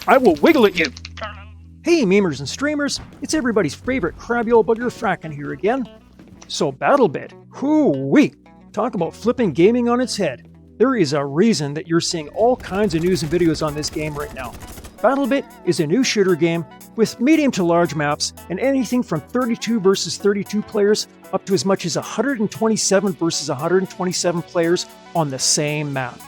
I will wiggle at you. Hey memers and streamers, it's everybody's favorite crabby old bugger Fracken here again. So BattleBit, hoo-wee, talk about flipping gaming on its head. There is a reason that you're seeing all kinds of news and videos on this game right now. BattleBit is a new shooter game with medium to large maps and anything from 32 versus 32 players up to as much as 127 versus 127 players on the same map.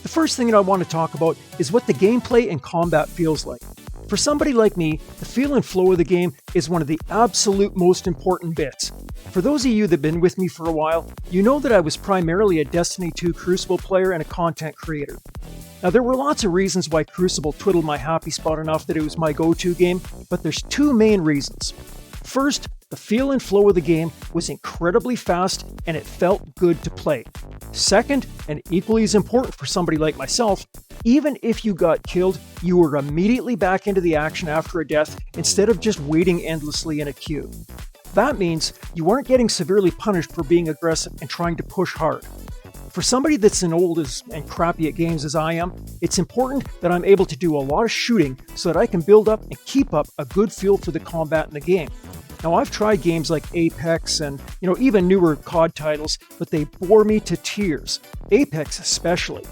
The first thing that I want to talk about is what the gameplay and combat feels like. For somebody like me, the feel and flow of the game is one of the absolute most important bits. For those of you that have been with me for a while, you know that I was primarily a Destiny 2 Crucible player and a content creator. Now there were lots of reasons why Crucible twiddled my happy spot enough that it was my go-to game, but there's two main reasons. First, the feel and flow of the game was incredibly fast and it felt good to play. Second, and equally as important for somebody like myself, even if you got killed, you were immediately back into the action after a death instead of just waiting endlessly in a queue. That means you aren't getting severely punished for being aggressive and trying to push hard. For somebody that's as old and crappy at games as I am, it's important that I'm able to do a lot of shooting so that I can build up and keep up a good feel for the combat in the game. Now I've tried games like Apex and even newer COD titles, but they bore me to tears. Apex especially.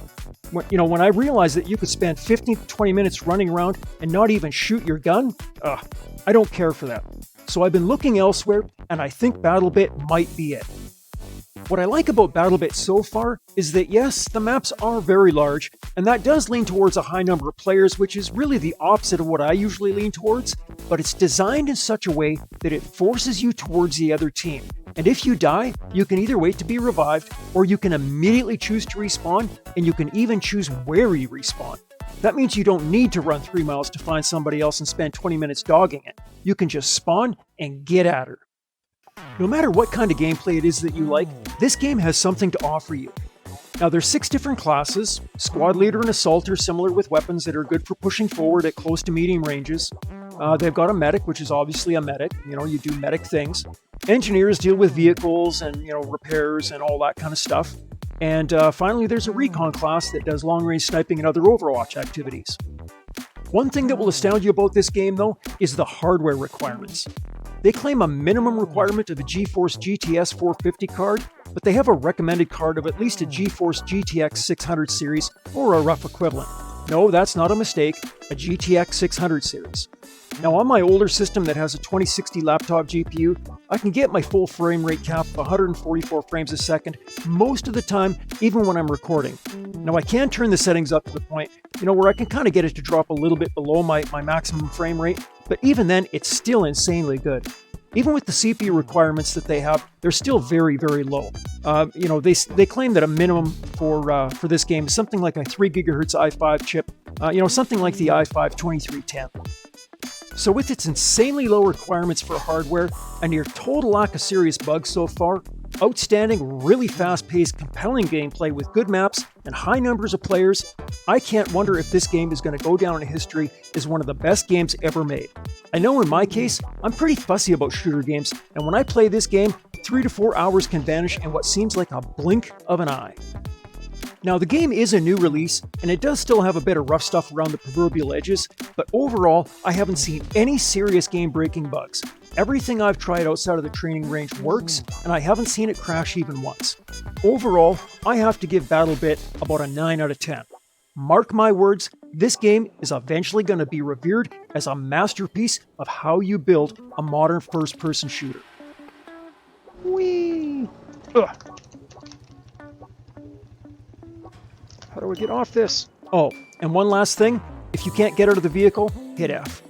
When I realized that you could spend 15 to 20 minutes running around and not even shoot your gun, I don't care for that. So I've been looking elsewhere, and I think BattleBit might be it. What I like about BattleBit so far is that yes, the maps are very large, and that does lean towards a high number of players, which is really the opposite of what I usually lean towards, but it's designed in such a way that it forces you towards the other team. And if you die, you can either wait to be revived, or you can immediately choose to respawn, and you can even choose where you respawn. That means you don't need to run 3 miles to find somebody else and spend 20 minutes dogging it. You can just spawn and get at her. No matter what kind of gameplay it is that you like, this game has something to offer you. Now there's 6 different classes. Squad leader and assaulter, similar with weapons that are good for pushing forward at close to medium ranges. They've got a medic, which is obviously a medic. You do medic things. Engineers deal with vehicles and repairs and all that kind of stuff. And finally there's a recon class that does long-range sniping and other Overwatch activities. One thing that will astound you about this game though is the hardware requirements. They claim a minimum requirement of a GeForce GTS 450 card, but they have a recommended card of at least a GeForce GTX 600 series or a rough equivalent. No, that's not a mistake, a GTX 600 series. Now on my older system that has a 2060 laptop GPU, I can get my full frame rate cap of 144 frames a second most of the time, even when I'm recording. Now I can turn the settings up to the point, where I can kind of get it to drop a little bit below my maximum frame rate, but even then it's still insanely good. Even with the CPU requirements that they have, they're still very, very low. They claim that a minimum for this game is something like a 3 GHz i5 chip, something like the i5 2310. So with its insanely low requirements for hardware and your total lack of serious bugs so far, outstanding, really fast-paced, compelling gameplay with good maps and high numbers of players, I can't wonder if this game is going to go down in history as one of the best games ever made. I know in my case, I'm pretty fussy about shooter games, and when I play this game, 3 to 4 hours can vanish in what seems like a blink of an eye. Now the game is a new release, and it does still have a bit of rough stuff around the proverbial edges, but overall, I haven't seen any serious game-breaking bugs. Everything I've tried outside of the training range works, and I haven't seen it crash even once. Overall, I have to give BattleBit about a 9 out of 10. Mark my words, this game is eventually going to be revered as a masterpiece of how you build a modern first-person shooter. Whee! Ugh. How do I get off this? Oh, and one last thing. If you can't get out of the vehicle, hit F.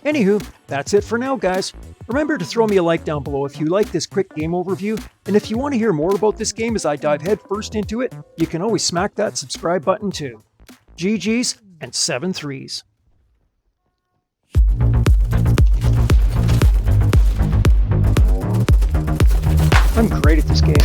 Anywho, that's it for now, guys. Remember to throw me a like down below if you like this quick game overview, and if you want to hear more about this game as I dive head first into it, you can always smack that subscribe button too. GG's and 7 threes. I'm great at this game.